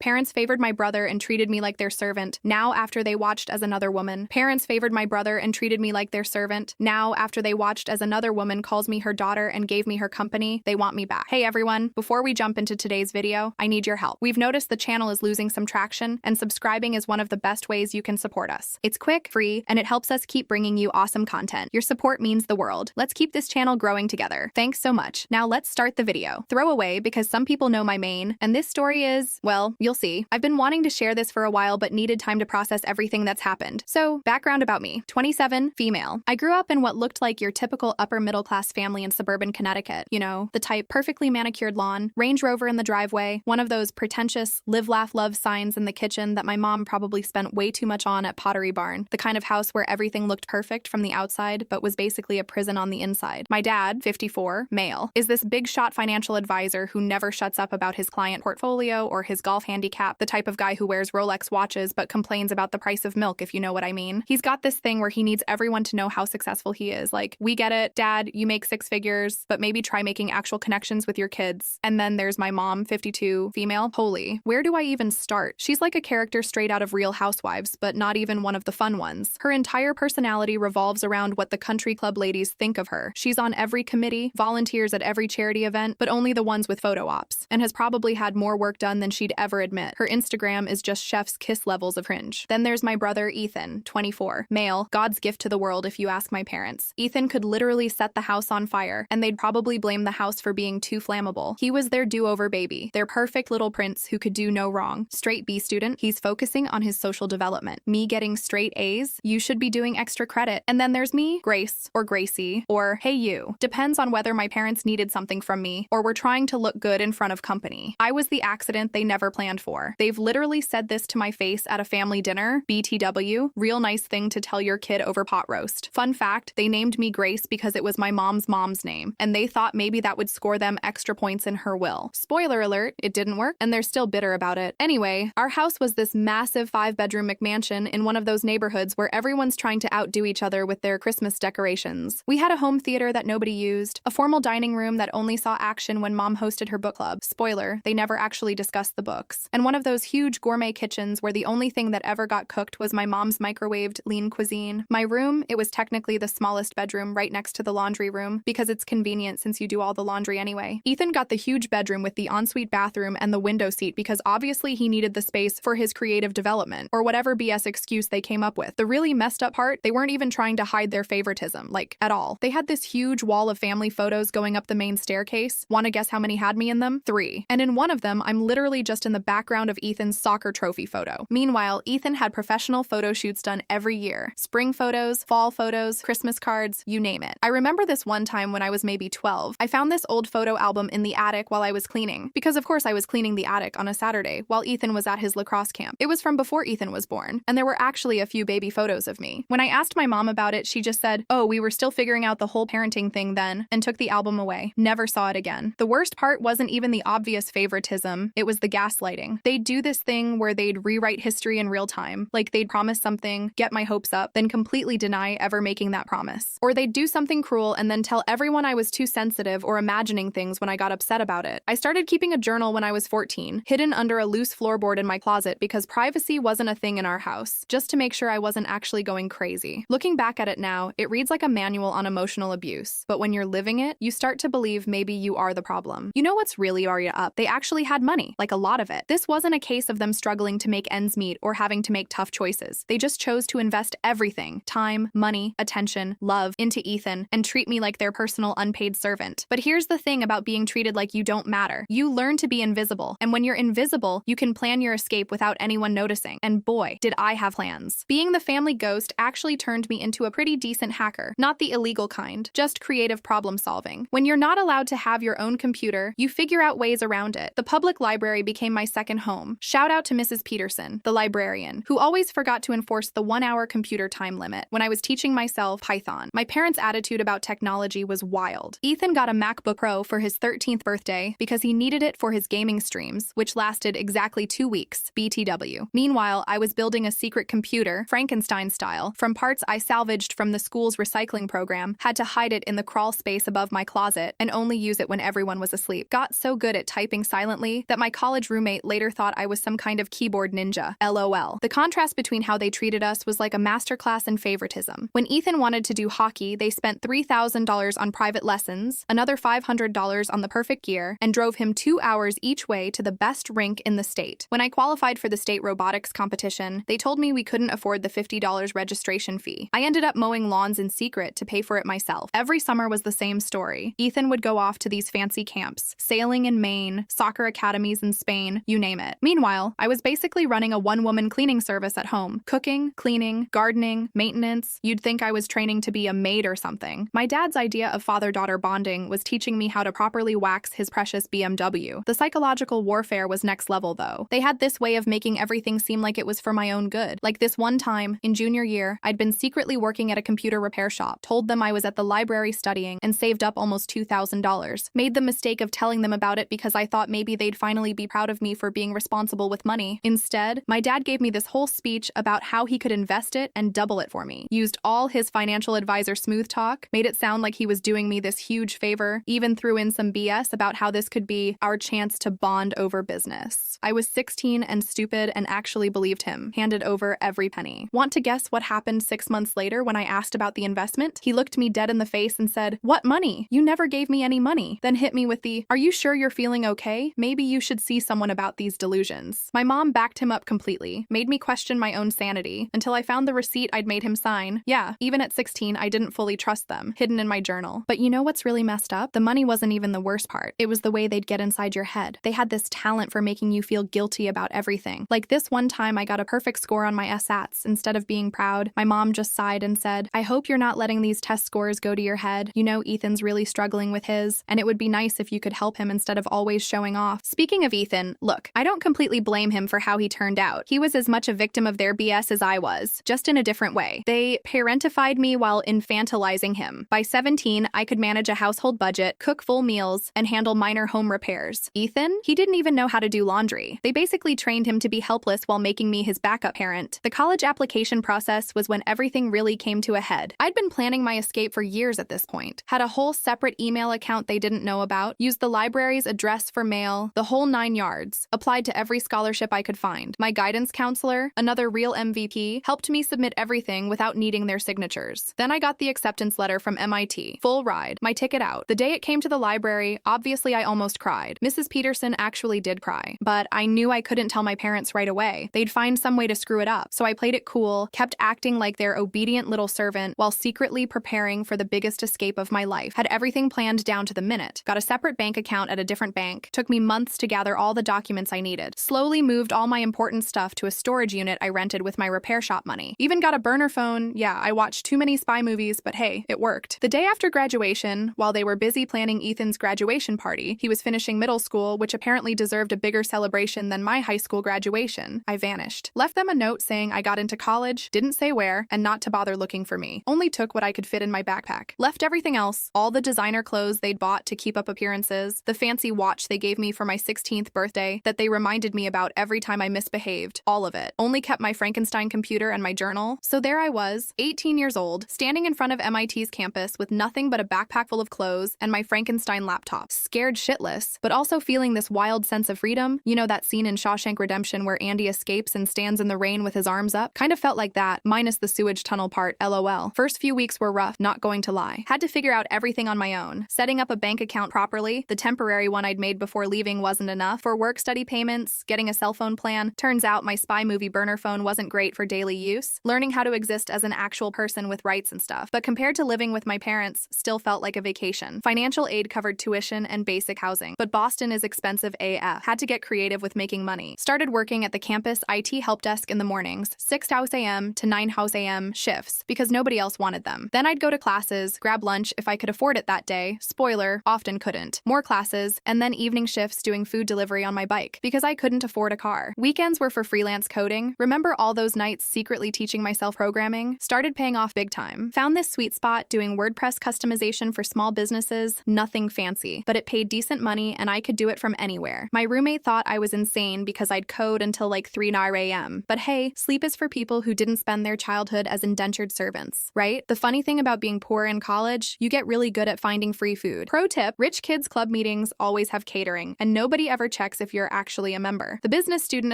Parents favored my brother and treated me like their servant. Now after they watched as another woman. Parents favored my brother and treated me like their servant. Now after they watched as another woman calls me her daughter and gave me her company, they want me back. Hey everyone, before we jump into today's video, I need your help. We've noticed the channel is losing some traction, and subscribing is one of the best ways you can support us. It's quick, free, and it helps us keep bringing you awesome content. Your support means the world. Let's keep this channel growing together. Thanks so much. Now let's start the video. Throwaway because some people know my main, and this story is, well, you'll see. I've been wanting to share this for a while but needed time to process everything that's happened. So, background about me. 27, female. I grew up in what looked like your typical upper middle class family in suburban Connecticut. You know, the type perfectly manicured lawn, Range Rover in the driveway, one of those pretentious live, laugh, love signs in the kitchen that my mom probably spent way too much on at Pottery Barn, the kind of house where everything looked perfect from the outside but was basically a prison on the inside. My dad, 54, male, is this big shot financial advisor who never shuts up about his client portfolio or his golf handicap, the type of guy who wears Rolex watches but complains about the price of milk, if you know what I mean. He's got this thing where he needs everyone to know how successful he is. Like, we get it, Dad, you make 6 figures, but maybe try making actual connections with your kids. And then there's my mom, 52, female. Holy, where do I even start? She's like a character straight out of Real Housewives, but not even one of the fun ones. Her entire personality revolves around what the country club ladies think of her. She's on every committee, volunteers at every charity event, but only the ones with photo ops, and has probably had more work done than she'd ever admit. Her Instagram is just chef's kiss levels of cringe. Then there's my brother, Ethan, 24, male, God's gift to the world if you ask my parents. Ethan could literally set the house on fire, and they'd probably blame the house for being too flammable. He was their do-over baby, their perfect little prince who could do no wrong. Straight B student, he's focusing on his social development. Me getting straight A's, you should be doing extra credit. And then there's me, Grace, or Gracie, or hey you. Depends on whether my parents needed something from me, or were trying to look good in front of company. I was the accident they never planned for. They've literally said this to my face at a family dinner, BTW, real nice thing to tell your kid over pot roast. Fun fact, they named me Grace because it was my mom's name, and they thought maybe that would score them extra points in her will. Spoiler alert, it didn't work, and they're still bitter about it. Anyway, our house was this massive 5-bedroom McMansion in one of those neighborhoods where everyone's trying to outdo each other with their Christmas decorations. We had a home theater that nobody used, a formal dining room that only saw action when mom hosted her book club. Spoiler, they never actually discussed the books. And one of those huge gourmet kitchens where the only thing that ever got cooked was my mom's microwaved lean cuisine. My room, it was technically the smallest bedroom right next to the laundry room because it's convenient since you do all the laundry anyway. Ethan got the huge bedroom with the ensuite bathroom and the window seat because obviously he needed the space for his creative development, or whatever BS excuse they came up with. The really messed up part, they weren't even trying to hide their favoritism, like, at all. They had this huge wall of family photos going up the main staircase. Wanna guess how many had me in them? 3. And in one of them, I'm literally just in the background of Ethan's soccer trophy photo. Meanwhile, Ethan had professional photo shoots done every year. Spring photos, fall photos, Christmas cards, you name it. I remember this one time when I was maybe 12. I found this old photo album in the attic while I was cleaning, because of course I was cleaning the attic on a Saturday while Ethan was at his lacrosse camp. It was from before Ethan was born, and there were actually a few baby photos of me. When I asked my mom about it, she just said, "Oh, we were still figuring out the whole parenting thing then," and took the album away. Never saw it again. The worst part wasn't even the obvious favoritism, it was the gaslighting. They'd do this thing where they'd rewrite history in real time, like they'd promise something, get my hopes up, then completely deny ever making that promise. Or they'd do something cruel and then tell everyone I was too sensitive or imagining things when I got upset about it. I started keeping a journal when I was 14, hidden under a loose floorboard in my closet because privacy wasn't a thing in our house, just to make sure I wasn't actually going crazy. Looking back at it now, it reads like a manual on emotional abuse, but when you're living it, you start to believe maybe you are the problem. You know what's really Arya up? They actually had money, like a lot of it. This wasn't a case of them struggling to make ends meet or having to make tough choices. They just chose to invest everything, time, money, attention, love, into Ethan and treat me like their personal unpaid servant. But here's the thing about being treated like you don't matter. You learn to be invisible, and when you're invisible, you can plan your escape without anyone noticing. And boy, did I have plans. Being the family ghost actually turned me into a pretty decent hacker. Not the illegal kind, just creative problem solving. When you're not allowed to have your own computer, you figure out ways around it. The public library became my second home. Shout out to Mrs. Peterson, the librarian, who always forgot to enforce the 1-hour computer time limit when I was teaching myself Python. My parents' attitude about technology was wild. Ethan got a MacBook Pro for his 13th birthday because he needed it for his gaming streams, which lasted exactly 2 weeks, BTW. Meanwhile, I was building a secret computer, Frankenstein style, from parts I salvaged from the school's recycling program, had to hide it in the crawl space above my closet, and only use it when everyone was asleep. Got so good at typing silently that my college roommate later thought I was some kind of keyboard ninja. LOL. The contrast between how they treated us was like a masterclass in favoritism. When Ethan wanted to do hockey, they spent $3,000 on private lessons, another $500 on the perfect gear, and drove him 2 hours each way to the best rink in the state. When I qualified for the state robotics competition, they told me we couldn't afford the $50 registration fee. I ended up mowing lawns in secret to pay for it myself. Every summer was the same story. Ethan would go off to these fancy camps, sailing in Maine, soccer academies in Spain, you name it. Meanwhile, I was basically running a one-woman cleaning service at home. Cooking, cleaning, gardening, maintenance. You'd think I was training to be a maid or something. My dad's idea of father-daughter bonding was teaching me how to properly wax his precious BMW. The psychological warfare was next level, though. They had this way of making everything seem like it was for my own good. Like this one time, in junior year, I'd been secretly working at a computer repair shop, told them I was at the library studying, and saved up almost $2,000. Made the mistake of telling them about it because I thought maybe they'd finally be proud of me for being responsible with money. Instead, my dad gave me this whole speech about how he could invest it and double it for me. Used all his financial advisor smooth talk, made it sound like he was doing me this huge favor, even threw in some BS about how this could be our chance to bond over business. I was 16 and stupid and actually believed him, handed over every penny. Want to guess what happened 6 months later when I asked about the investment? He looked me dead in the face and said, "What money? You never gave me any money." Then hit me with the, "Are you sure you're feeling okay? Maybe you should see someone about these delusions." My mom backed him up completely, made me question my own sanity, until I found the receipt I'd made him sign. Yeah, even at 16, I didn't fully trust them, hidden in my journal. But you know what's really messed up? The money wasn't even the worst part. It was the way they'd get inside your head. They had this talent for making you feel guilty about everything. Like this one time I got a perfect score on my SATs. Instead of being proud, my mom just sighed and said, "I hope you're not letting these test scores go to your head. You know Ethan's really struggling with his, and it would be nice if you could help him instead of always showing off." Speaking of Ethan, look, I don't completely blame him for how he turned out. He was as much a victim of their BS as I was, just in a different way. They parentified me while infantilizing him. By 17, I could manage a household budget, cook full meals, and handle minor home repairs. Ethan? He didn't even know how to do laundry. They basically trained him to be helpless while making me his backup parent. The college application process was when everything really came to a head. I'd been planning my escape for years at this point. Had a whole separate email account they didn't know about, used the library's address for mail, the whole 9 yards. Applied to every scholarship I could find. My guidance counselor, another real MVP, helped me submit everything without needing their signatures. Then I got the acceptance letter from MIT. Full ride. My ticket out. The day it came to the library, obviously I almost cried. Mrs. Peterson actually did cry. But I knew I couldn't tell my parents right away. They'd find some way to screw it up. So I played it cool, kept acting like their obedient little servant while secretly preparing for the biggest escape of my life. Had everything planned down to the minute. Got a separate bank account at a different bank. Took me months to gather all the documents I needed. Slowly moved all my important stuff to a storage unit I rented with my repair shop money. Even got a burner phone. Yeah, I watched too many spy movies, but hey, it worked. The day after graduation, while they were busy planning Ethan's graduation party, he was finishing middle school, which apparently deserved a bigger celebration than my high school graduation, I vanished. Left them a note saying I got into college, didn't say where, and not to bother looking for me. Only took what I could fit in my backpack. Left everything else, all the designer clothes they'd bought to keep up appearances, the fancy watch they gave me for my 16th birthday that they reminded me about every time I misbehaved, all of it. Only kept my Frankenstein computer and my journal. So there I was, 18 years old, standing in front of MIT's campus with nothing but a backpack full of clothes and my Frankenstein laptop. Scared shitless, but also feeling this wild sense of freedom. You know that scene in Shawshank Redemption where Andy escapes and stands in the rain with his arms up? Kind of felt like that, minus the sewage tunnel part, LOL. First few weeks were rough, not going to lie. Had to figure out everything on my own. Setting up a bank account properly, the temporary one I'd made before leaving wasn't enough. For work study payments, getting a cell phone plan. Turns out my spy movie burner phone wasn't great for daily use. Learning how to exist as an actual person with rights and stuff. But compared to living with my parents, still felt like a vacation. Financial aid covered tuition and basic housing. But Boston is expensive AF. Had to get creative with making money. Started working at the campus IT help desk in the mornings, 6 a.m. to 9 a.m. shifts, because nobody else wanted them. Then I'd go to classes, grab lunch if I could afford it that day. Spoiler, often couldn't. More classes, and then evening shifts doing food delivery on my bike, because I couldn't afford a car. Weekends were for freelance coding. Remember all those nights secretly teaching myself programming? Started paying off big time. Found this sweet spot doing WordPress customization for small businesses. Nothing fancy, but it paid decent money and I could do it from anywhere. My roommate thought I was insane because I'd code until like 3 a.m. But hey, sleep is for people who didn't spend their childhood as indentured servants, right? The funny thing about being poor in college, you get really good at finding free food. Pro tip, rich kids club meetings always have catering, and nobody ever checks if you're actually a member. The Business Student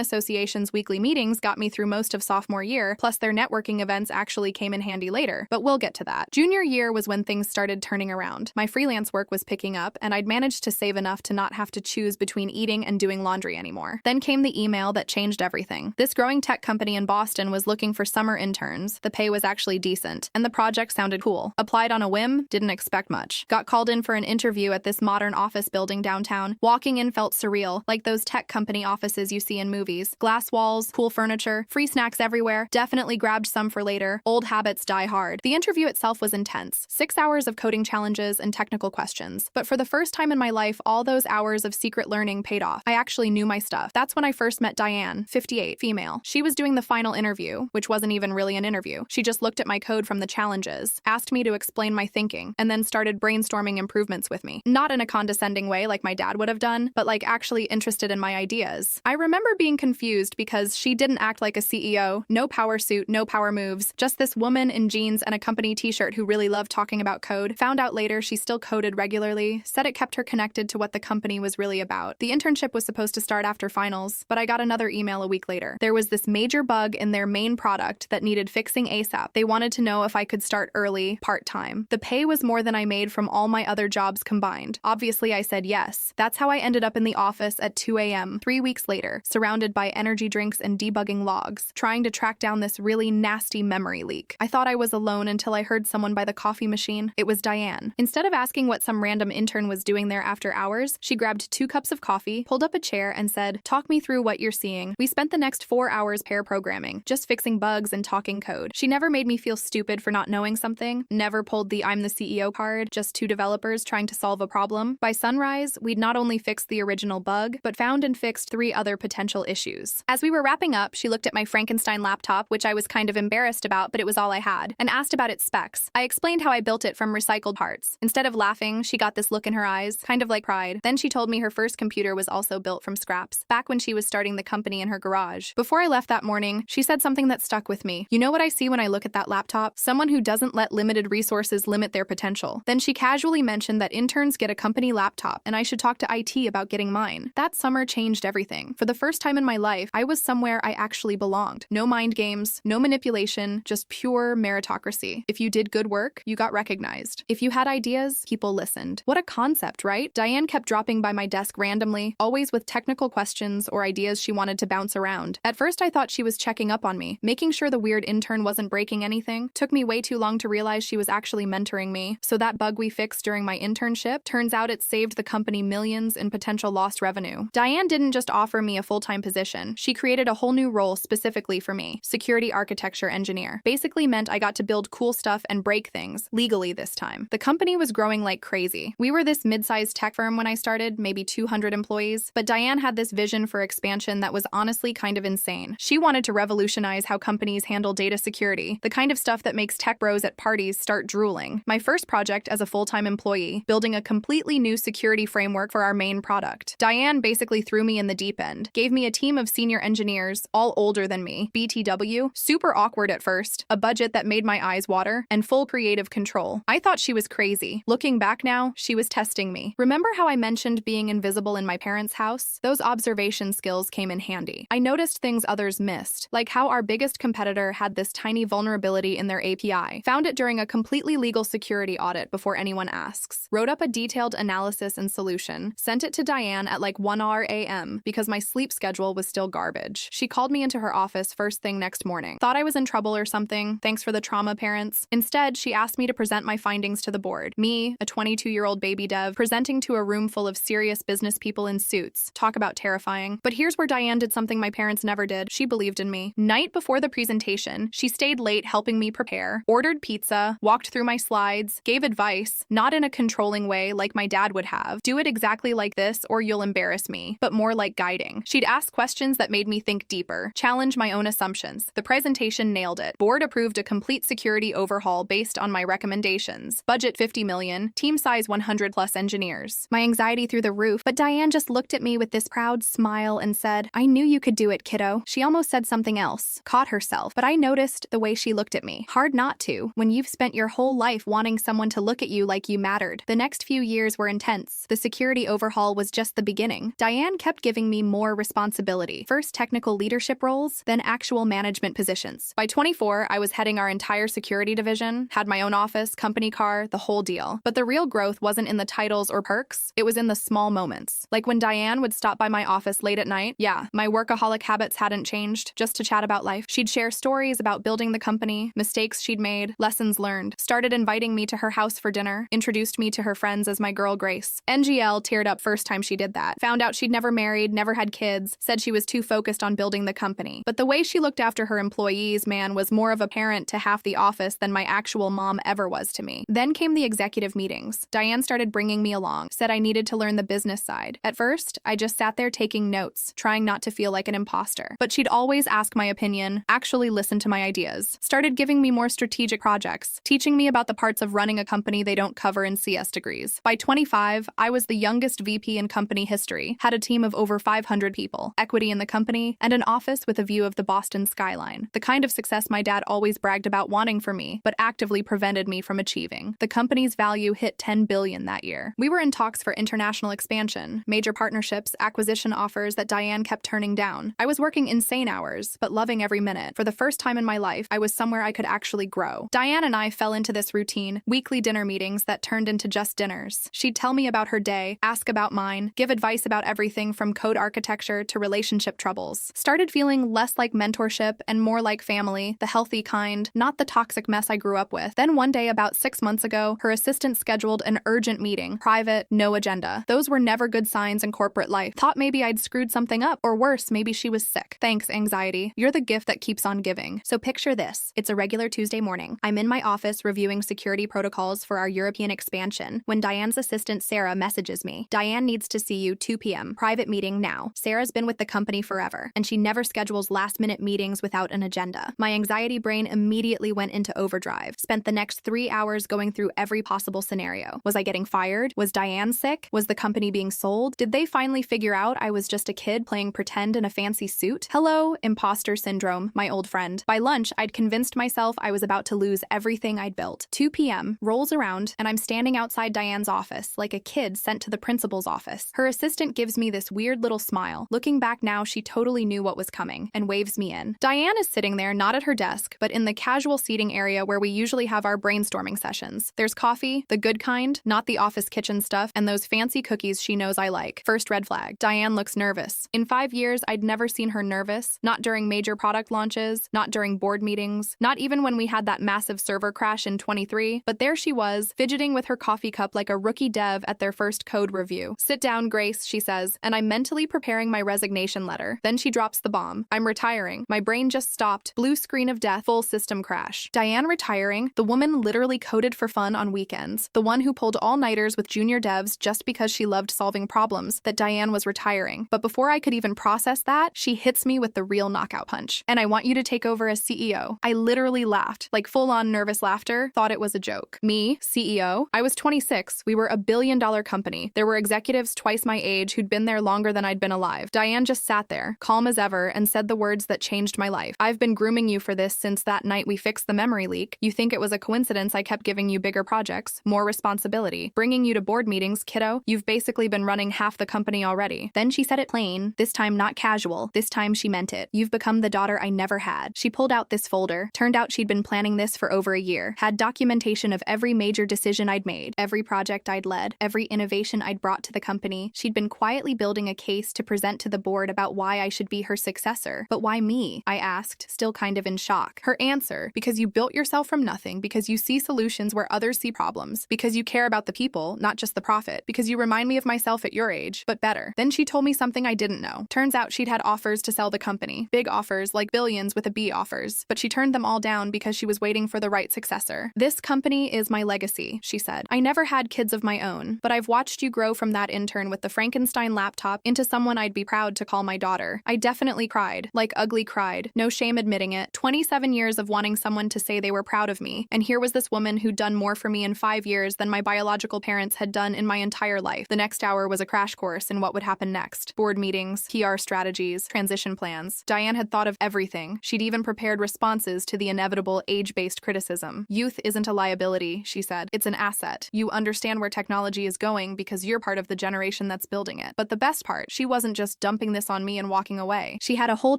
Association's weekly meetings got me through most of sophomore year, plus their networking events actually came in handy later, but we'll get to that. Junior year was when things started turning around. My freelance work was picking up, and I'd managed to save enough to not have to choose between eating and doing laundry anymore. Then came the email that changed everything. This growing tech company in Boston was looking for summer interns. The pay was actually decent, and the project sounded cool. Applied on a whim, didn't expect much. Got called in for an interview at this modern office building downtown. Walking in felt surreal, like those tech company offices you see in movies. Glass walls, cool furniture, free snacks everywhere. Definitely grabbed some for later. Old habits die hard. The interview itself was intense. 6 hours of coding challenges and technical questions. But for the first time in my life, all those hours of secret learning paid off. I actually knew my stuff. That's when I first met Diane, 58, female. She was doing the final interview, which wasn't even really an interview. She just looked at my code from the challenges, asked me to explain my thinking, and then started brainstorming improvements with me. Not in a condescending way like my dad would have done, but like actually interested in my ideas. I remember being confused because she didn't act like a CEO, no power suit, no power moves, just this woman in jeans and a company t-shirt who really loved talking about code. Found out later she still coded regularly, said it kept her connected to what the company was really about. The internship was supposed to start after finals, but I got another email a week later. There was this major bug in their main product that needed fixing ASAP. They wanted to know if I could start early, part-time. The pay was more than I made from all my other jobs combined. Obviously, I said yes. That's how I ended up in the office at 2 a.m., 3 weeks later, surrounded by energy drinks and debugging logs, trying to track down this really nasty memory leak. I thought I was alone until I heard someone by the coffee machine. It was Diane. Instead of asking what some random intern was doing there after hours, she grabbed 2 cups of coffee, pulled up a chair, and said, "Talk me through what you're seeing." We spent the next 4 hours pair programming, just fixing bugs and talking code. She never made me feel stupid for not knowing something, never pulled the "I'm the CEO" card, just 2 developers trying to solve a problem. By sunrise, we'd not only fixed the original bug, but found and fixed 3 other potential issues. As we were wrapping up, she looked at my Frankenstein laptop, which I was kind of embarrassed about, but it was all I had, and asked about its specs. I explained how I built it from recycled parts. Instead of laughing, she got this look in her eyes, kind of like pride. Then she told me her first computer was also built from scraps, back when she was starting the company in her garage. Before I left that morning, she said something that stuck with me. "You know what I see when I look at that laptop? Someone who doesn't let limited resources limit their potential." Then she casually mentioned that interns get a company laptop, and I should talk to IT about getting mine. That summer changed everything. For the first time in my life, I was somewhere I actually belonged. No mind games, no manipulation, just pure meritocracy. If you did good work, you got recognized. If you had ideas, people listened. What a concept, right? Diane kept dropping by my desk randomly, always with technical questions or ideas she wanted to bounce around. At first, I thought she was checking up on me, making sure the weird intern wasn't breaking anything. Took me way too long to realize she was actually mentoring me. So that bug we fixed during my internship, turns out it saved the company millions in potential lost revenue. Diane didn't just offer me a full-time position. She created a whole new role specifically for me, security architecture engineer. Basically meant I got to build cool stuff and break things, legally this time. The company was growing like crazy. We were this mid-sized tech firm when I started, maybe 200 employees, but Diane had this vision for expansion that was honestly kind of insane. She wanted to revolutionize how companies handle data security, the kind of stuff that makes tech bros at parties start drooling. My first project as a full-time employee, building a completely new security framework for our main product. Diane basically threw me in the deep end, gave me a team of senior engineers, all older than me, BTW, super awkward at first, a budget that made my eyes water, and full creative control. I thought she was crazy. Looking back now, she was testing me. Remember how I mentioned being invisible in my parents' house? Those observation skills came in handy. I noticed things others missed, like how our biggest competitor had this tiny vulnerability in their API. Found it during a completely legal security audit before anyone asks. Wrote up a detailed analysis and solution, sent it to Diane at like 1 a.m. because my sleep schedule was still garbage. She called me into her office first thing next morning. Thought I was in trouble or something, thanks for the trauma, parents. Instead, she asked me to present my findings to the board. Me, a 22-year-old baby dev, presenting to a room full of serious business people in suits. Talk about terrifying. But here's where Diane did something my parents never did. She believed in me. Night before the presentation, she stayed late helping me prepare, ordered pizza, walked through my slides, gave advice, not in a controlling way like my dad would have. Do it exactly like this or you'll embarrass me, but more like guiding. She'd ask questions that made me think deeper, challenge my own assumptions. The presentation nailed it. Board approved a complete security overhaul based on my recommendations. Budget $50 million, team size 100 plus engineers. My anxiety through the roof, but Diane just looked at me with this proud smile and said, "I knew you could do it, kiddo." She almost said something else, caught herself, but I noticed the way she looked at me. Hard not to, when you've spent your whole life wanting someone to look at you like you mattered. The next few years were intense. The security overhaul was just the beginning. Diane Diane kept giving me more responsibility. First technical leadership roles, then actual management positions. By 24, I was heading our entire security division, had my own office, company car, the whole deal. But the real growth wasn't in the titles or perks, it was in the small moments. Like when Diane would stop by my office late at night. Yeah, my workaholic habits hadn't changed, just to chat about life. She'd share stories about building the company, mistakes she'd made, lessons learned, started inviting me to her house for dinner, introduced me to her friends as my girl Grace. NGL teared up first time she did that. Found out she'd never married, never had kids, said she was too focused on building the company. But the way she looked after her employees, man, was more of a parent to half the office than my actual mom ever was to me. Then came the executive meetings. Diane started bringing me along, said I needed to learn the business side. At first, I just sat there taking notes, trying not to feel like an imposter. But she'd always ask my opinion, actually listen to my ideas. Started giving me more strategic projects, teaching me about the parts of running a company they don't cover in CS degrees. By 25, I was the youngest VP in company history, had a team of over 500 people, equity in the company, and an office with a view of the Boston skyline. The kind of success my dad always bragged about wanting for me, but actively prevented me from achieving. The company's value hit $10 billion that year. We were in talks for international expansion, major partnerships, acquisition offers that Diane kept turning down. I was working insane hours, but loving every minute. For the first time in my life, I was somewhere I could actually grow. Diane and I fell into this routine, weekly dinner meetings that turned into just dinners. She'd tell me about her day, ask about mine, give advice about everything from code architecture to relationship troubles. Started feeling less like mentorship and more like family, the healthy kind, not the toxic mess I grew up with. Then one day about 6 months ago, her assistant scheduled an urgent meeting, private, no agenda. Those were never good signs in corporate life. Thought maybe I'd screwed something up, or worse, maybe she was sick. Thanks, anxiety. You're the gift that keeps on giving. So picture this. It's a regular Tuesday morning. I'm in my office reviewing security protocols for our European expansion when Diane's assistant Sarah messages me. Diane needs to see you 2 p.m. Private meeting now. Sarah's been with the company forever, and she never schedules last-minute meetings without an agenda. My anxiety brain immediately went into overdrive. Spent the next 3 hours going through every possible scenario. Was I getting fired? Was Diane sick? Was the company being sold? Did they finally figure out I was just a kid playing pretend in a fancy suit? Hello, imposter syndrome, my old friend. By lunch, I'd convinced myself I was about to lose everything I'd built. 2 p.m. rolls around, and I'm standing outside Diane's office like a kid sent to the principal's office. Her assistant gives me this weird little smile. Looking back now, she totally knew what was coming and waves me in. Diane is sitting there, not at her desk, but in the casual seating area where we usually have our brainstorming sessions. There's coffee, the good kind, not the office kitchen stuff, and those fancy cookies she knows I like. First red flag. Diane looks nervous. In 5 years, I'd never seen her nervous, not during major product launches, not during board meetings, not even when we had that massive server crash in 23, but there she was, fidgeting with her coffee cup like a rookie dev at their first code review. Sit down, Grace, she says, and I'm mentally preparing my resignation letter. Then she drops the bomb. I'm retiring. My brain just stopped. Blue screen of death, full system crash. Diane retiring? The woman literally coded for fun on weekends. The one who pulled all-nighters with junior devs just because she loved solving problems, that Diane was retiring. But before I could even process that, she hits me with the real knockout punch. And I want you to take over as CEO. I literally laughed, like full-on nervous laughter, thought it was a joke. Me, CEO? I was 26. We were $1 billion company. There were executives twice my age who'd been there longer than I'd been alive. Diane just sat there, calm as ever, and said the words that changed my life. I've been grooming you for this since that night we fixed the memory leak. You think it was a coincidence I kept giving you bigger projects, more responsibility, bringing you to board meetings, kiddo? You've basically been running half the company already. Then she said it plain, this time not casual, this time she meant it. You've become the daughter I never had. She pulled out this folder. Turned out she'd been planning this for over a year. Had documentation of every major decision I'd made, every project I'd led, every innovation I'd brought to the company. She'd been quietly building a case to present to the board about why I should be her successor. But why me? I asked, still kind of in shock. Her answer, because you built yourself from nothing, because you see solutions where others see problems, because you care about the people, not just the profit, because you remind me of myself at your age, but better. Then she told me something I didn't know. Turns out she'd had offers to sell the company. Big offers, like billions with a B offers. But she turned them all down because she was waiting for the right successor. This company is my legacy, she said. I never had kids of my own, but I've watched you grow from that intern with the Frankenstein laptop into someone I'd be proud to call my daughter. I definitely cried, like ugly cried. No shame admitting it. 27 years of wanting someone to say they were proud of me. And here was this woman who'd done more for me in 5 years than my biological parents had done in my entire life. The next hour was a crash course in what would happen next. Board meetings, PR strategies, transition plans. Diane had thought of everything. She'd even prepared responses to the inevitable age-based criticism. Youth isn't a liability, she said. It's an asset. You understand where technology is going because you're part of the generation that's building it. But the best part, she wasn't just dumping this on me and walking away. She had a whole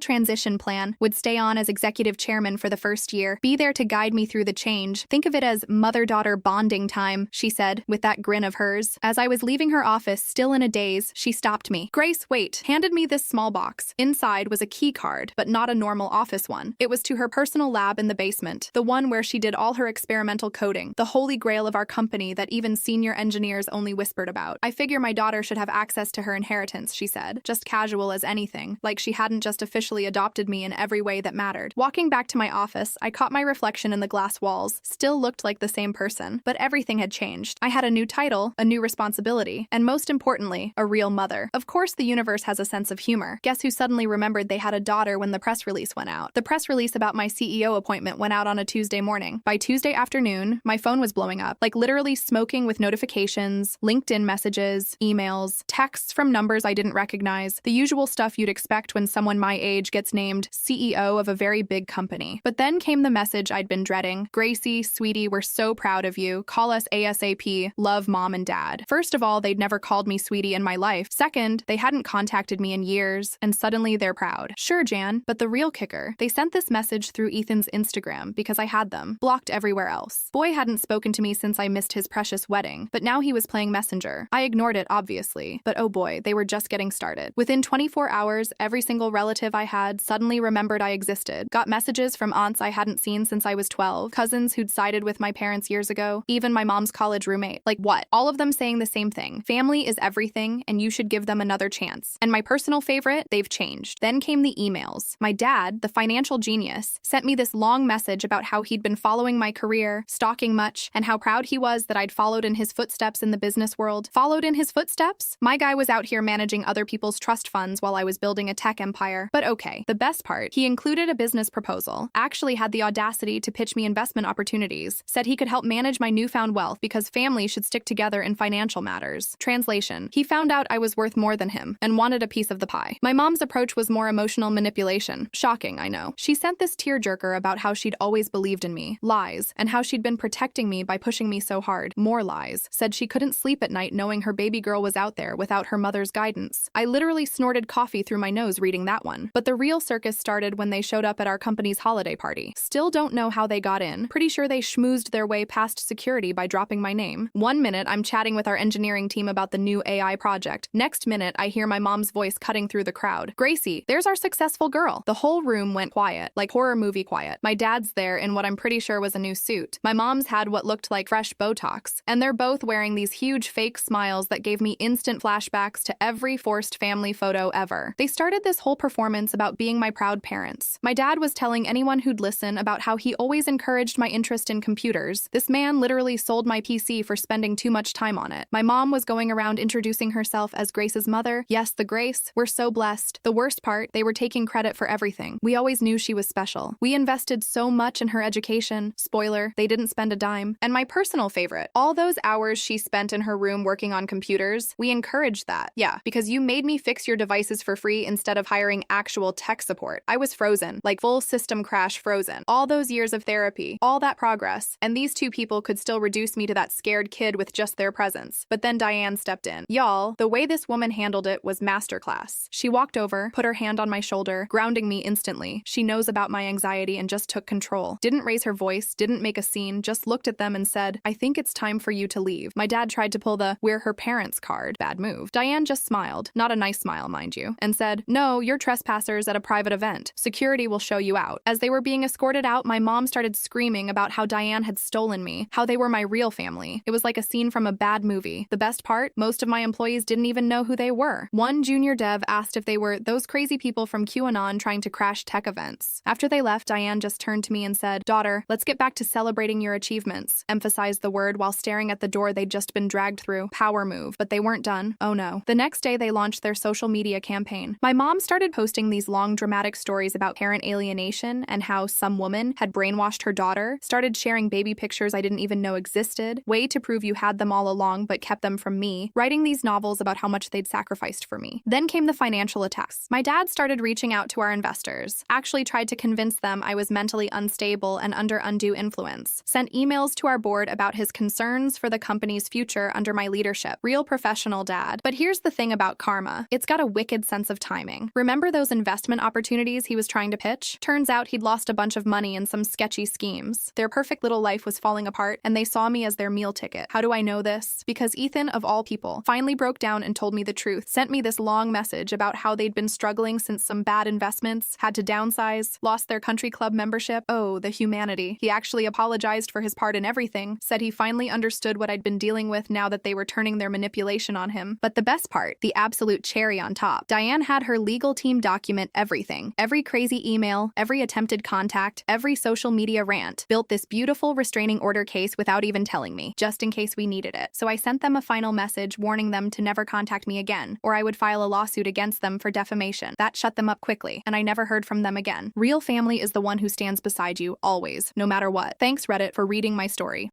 transition plan, would stay on as executive chairman for the first year, be there to guide me through the change. Think of it as mother-daughter bonding time, she said, with that grin of hers. As I was leaving her office, still in a daze, she stopped me. Grace, wait, handed me this small box. Inside was a key card, but not a normal office one. It was to her personal lab in the basement, the one where she did all her experimental coding, the holy grail of our company that even senior engineers only whispered about. I figure my daughter should have access to her inheritance, she said, just casual as anything, like she hadn't just officially adopted me in every way that mattered. Walking back to my office, I caught my reflection in the glass walls, still looked like the same person, but everything had changed. I had a new title, a new responsibility, and most importantly, a real mother. Of course, the universe has a sense of humor. Guess who suddenly remembered they had a daughter when the press release went out? The press release about my CEO appointment went out on a Tuesday morning. By Tuesday afternoon, my phone was blowing up, like literally smoking with notifications, LinkedIn messages, emails, texts from numbers I didn't recognize, the usual stuff you'd expect when someone my age gets named CEO of a very big company. But then came the message I'd been dreading. Gracie, sweetie, we're so proud of you. Call us ASAP. Love, Mom and Dad. First of all, they'd never called me sweetie in my life. Second, they hadn't contacted me in years, and suddenly they're proud. Sure, Jan, but the real kicker, they sent this message through Ethan's Instagram because I had them, blocked everywhere else. Boy hadn't spoken to me since I missed his precious wedding, but now he was playing Messenger. I ignored it, obviously, but oh boy, they were just getting started. Within 24 hours, every single relative I had suddenly remembered I existed. Got messages from aunts I hadn't seen since I was 12, cousins who'd sided with my parents years ago, even my mom's college roommate. Like what? All of them saying the same thing. Family is everything, and you should give them another chance. And my personal favorite, they've changed. Then came the emails. My dad, the financial genius, sent me this long message about how he'd been following my career, stalking much, and how proud he was that I'd followed in his footsteps in the business world. Followed in his footsteps? My guy was out here managing other people's trust funds while I was building a tech empire. But okay, the best part, he included a business proposal, actually had the audacity to pitch me investment opportunities, said he could help manage my newfound wealth because families should stick together in financial matters. Translation, he found out I was worth more than him and wanted a piece of the pie. My mom's approach was more emotional manipulation. Shocking, I know. She sent this tearjerker about how she'd always believed in me. Lies. And how she'd been protecting me by pushing me so hard. More lies. Said she couldn't sleep at night knowing her baby girl was out there without her mother's guidance. I literally snorted coffee through my nose reading that one. But the real circus started when they showed up at our company's holiday party. Still don't know how they got in. Pretty sure they schmoozed their way past security by dropping my name. One minute, I'm chatting with our engineering team about the new AI project. Next minute, I hear my mom's voice cutting through the crowd. Gracie, there's our successful girl. The whole room went quiet, like horror movie quiet. My dad's there in what I'm pretty sure was a new suit. My mom's had what looked like fresh Botox. And they're both wearing these huge fake smiles that gave me instant flashbacks to every forced family photo ever. They started this whole performance about being my proud parents. My dad was telling anyone who'd listen about how he always encouraged my interest in computers. This man literally sold my PC for spending too much time on it. My mom was going around introducing herself as Grace's mother. Yes, the Grace. We're so blessed. The worst part, they were taking credit for everything. We always knew she was special. We invested so much in her education. Spoiler, they didn't spend a dime. And my personal favorite, all those hours she spent in her room working on computers, we encouraged that. Yeah, because you made me fix your devices for free instead of hiring actual tech support. I was frozen, like full system crash frozen. All those years of therapy, all that progress, and these two people could still reduce me to that scared kid with just their presence. But then Diane stepped in. Y'all, the way this woman handled it was masterclass. She walked over, put her hand on my shoulder, grounding me instantly. She knows about my anxiety and just took control. Didn't raise her voice, didn't make a scene, just looked at them and said, I think it's time for you to leave. My dad tried to pull the "we're her parents" card. Bad move. Diane just smiled, not a nice smile, mind you, and said, no, you're trespassers at a private event. Security will show you out. As they were being escorted out, my mom started screaming about how Diane had stolen me, how they were my real family. It was like a scene from a bad movie. The best part, most of my employees didn't even know who they were. One junior dev asked if they were those crazy people from QAnon trying to crash tech events. After they left, Diane just turned to me and said, daughter, let's get back to celebrating your achievements. Emphasized the word while staring at the door they'd just been dragged through. Power move. But they weren't done. Oh no. The next day they launched their social media campaign. My mom started posting these long dramatic stories about parent alienation and how some woman had brainwashed her daughter, started sharing baby pictures I didn't even know existed, way to prove you had them all along but kept them from me, writing these novels about how much they'd sacrificed for me. Then came the financial attacks. My dad started reaching out to our investors, actually tried to convince them I was mentally unstable and under undue influence, sent emails to our board about his concerns for the company's future under my leadership. Real professional dad. But here's the the thing about karma. It's got a wicked sense of timing. Remember those investment opportunities he was trying to pitch? Turns out he'd lost a bunch of money in some sketchy schemes. Their perfect little life was falling apart, and they saw me as their meal ticket. How do I know this? Because Ethan, of all people, finally broke down and told me the truth, sent me this long message about how they'd been struggling since some bad investments, had to downsize, lost their country club membership. Oh, the humanity. He actually apologized for his part in everything, said he finally understood what I'd been dealing with now that they were turning their manipulation on him. But the best part, the absolute cherry on top, Diane had her legal team document everything. Every crazy email, every attempted contact, every social media rant, built this beautiful restraining order case without even telling me, just in case we needed it. So I sent them a final message warning them to never contact me again, or I would file a lawsuit against them for defamation. That shut them up quickly, and I never heard from them again. Real family is the one who stands beside you, always, no matter what. Thanks, Reddit, for reading my story.